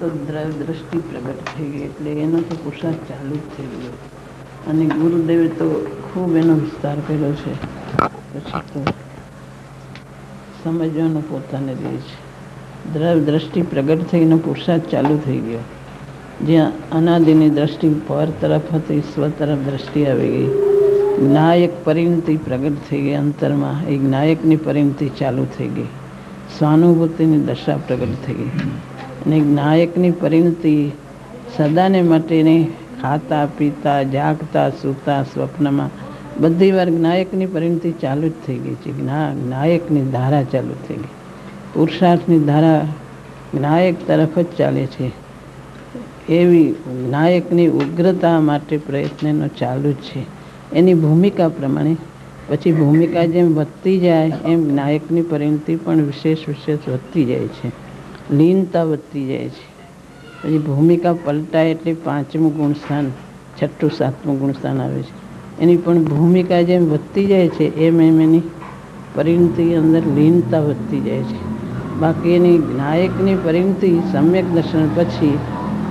તો દ્રષ્ટિ પ્રગટ થઈ ગઈ એટલે એનો તો પુરુષાર્થ ચાલુ જ થઈ ગયો. અને ગુરુદેવે તો ખૂબ એનો વિસ્તાર કર્યો છે. પછી તો સમજવાનું પોતાને રહે છે. દ્રષ્ટિ પ્રગટ થઈને પુરુષાર્થ ચાલુ થઈ ગયો. જ્યાં અનાદિની દ્રષ્ટિ પર તરફ હતી, સ્વ તરફ દ્રષ્ટિ આવી ગઈ. જ્ઞાયક પરિણતિ પ્રગટ થઈ ગઈ અંતરમાં. એ જ્ઞાયકની પરિણતિ ચાલુ થઈ ગઈ. સ્વાનુભૂતિની દશા પ્રગટ થઈ ગઈ. અને જ્ઞાયકની પરિણતિ સદાને માટેને ખાતા પીતા જાગતા સૂતા સ્વપ્નમાં બધી વાર જ્ઞાયકની પરિણતિ ચાલુ જ થઈ ગઈ છે. જ્ઞાયકની ધારા ચાલુ થઈ ગઈ. પુરુષાર્થની ધારા જ્ઞાયક તરફ જ ચાલે છે. એવી જ્ઞાયકની ઉગ્રતા માટે પ્રયત્નનો ચાલુ જ છે. એની ભૂમિકા પ્રમાણે પછી ભૂમિકા જેમ વધતી જાય એમ જ્ઞાયકની પરિણતિ પણ વિશેષ વધતી જાય છે. લીનતા વધતી જાય છે. પછી ભૂમિકા પલટાય એટલે પાંચમું ગુણસ્થાન, છઠ્ઠું સાતમું ગુણસ્થાન આવે છે. એની પણ ભૂમિકા જેમ વધતી જાય છે એમ એની પરિણતિ અંદર લીનતા વધતી જાય છે. બાકી એની જ્ઞાયકની પરિણતિ સમ્યક દર્શન પછી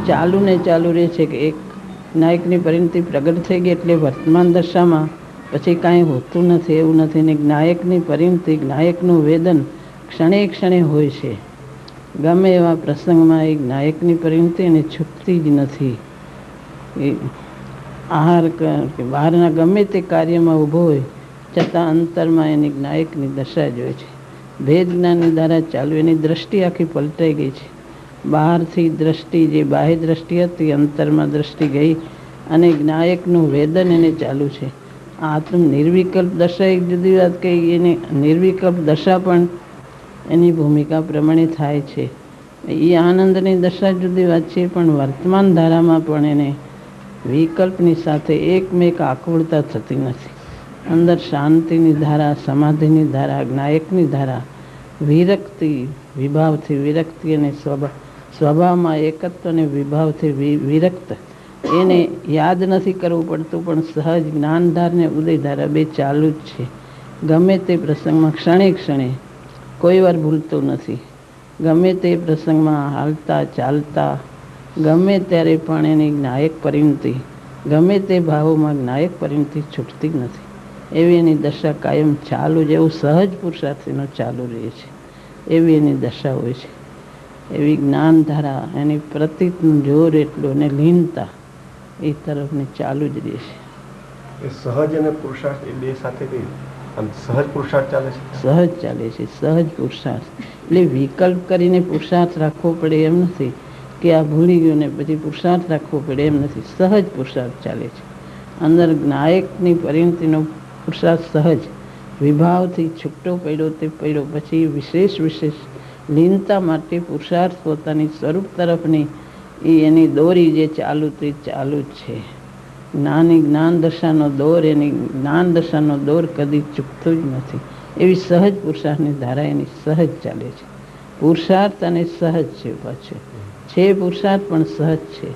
ચાલુ ને ચાલુ રહે છે કે એક જ્ઞાયકની પરિણતિ પ્રગટ થઈ ગઈ એટલે વર્તમાન દશામાં પછી કાંઈ હોતું નથી એવું નથી. ને જ્ઞાયકની પરિણતિ, જ્ઞાયકનું વેદન ક્ષણે ક્ષણે હોય છે. ગમે એવા પ્રસંગમાં એ જ્ઞાયકની પરિણતિ એને છૂટતી જ નથી. એ આહાર કે બહારના ગમે તે કાર્યમાં ઊભો હોય છતાં અંતરમાં એની જ્ઞાયકની દશા જ હોય છે. ભેદ જ્ઞાનની દ્વારા ચાલુ એની દ્રષ્ટિ આખી પલટાઈ ગઈ છે. બહારથી દ્રષ્ટિ જે બાહ્ય દ્રષ્ટિ હતી અંતરમાં દ્રષ્ટિ ગઈ અને જ્ઞાયકનું વેદન એને ચાલુ છે. આત્મ નિર્વિકલ્પ દશા એક જુદી વાત કહી. એની નિર્વિકલ્પ દશા પણ એની ભૂમિકા પ્રમાણે થાય છે. એ આનંદની દશા જુદી વાત છે. પણ વર્તમાન ધારામાં પણ એને વિકલ્પની સાથે એકમેક આકુળતા થતી નથી. અંદર શાંતિની ધારા, સમાધિની ધારા, જ્ઞાયકની ધારા, વિરક્તિ, વિભાવથી વિરક્તિ અને સ્વભાવમાં એકત્વ અને વિભાવથી વિરક્ત એને યાદ નથી કરવું પડતું પણ સહજ જ્ઞાનધાર ને ઉદયધારા બે ચાલુ જ છે. ગમે તે પ્રસંગમાં ક્ષણે ક્ષણે કોઈ વાર ભૂલતું નથી. ગમે તે પ્રસંગમાં હાલતા ચાલતા ગમે ત્યારે પણ એની જ્ઞાયક પરિણતિ, ગમે તે ભાવોમાં જ્ઞાયક પરિણતિ છૂટતી નથી. એવી એની દશા કાયમ ચાલુ જ, એવું સહજ પુરુષાર્થીનો ચાલુ રહે છે. એવી એની દશા હોય છે. એવી જ્ઞાનધારા, એની પ્રતીતનું જોર એટલું અને લીનતા એ તરફની ચાલુ જ રહે છે. એ સહજ અને પુરુષાર્થ એ બે સાથે કઈ આમ સહજ પુરુષાર્થ ચાલે છે? સહજ ચાલે છે. સહજ પુરુષાર્થ એટલે વિકલ્પ કરીને પુરુષાર્થ રાખવો પડે એમ નથી કે આ ભૂલી ગયું ને પછી પુરુષાર્થ રાખવો પડે એમ નથી. સહજ પુરુષાર્થ ચાલે છે. અંદર જ્ઞાયકની પરિણતિનો પુરુષાર્થ સહજ વિભાવથી છૂટો પડ્યો તે પડ્યો. પછી વિશેષ લીનતા માટે પુરુષાર્થ પોતાની સ્વરૂપ તરફની એ એની દોરી જે ચાલુ તે ચાલુ જ છે. જ્ઞાન દશાનો દોર, એની જ્ઞાન દશાનો દોર કદી ચૂકતો જ નથી. એવી સહજ પુરુષાર્થની ધારા એની સહજ ચાલે છે. પુરુષાર્થ અને સહજ છે. પાછું છે પુરુષાર્થ પણ સહજ છે.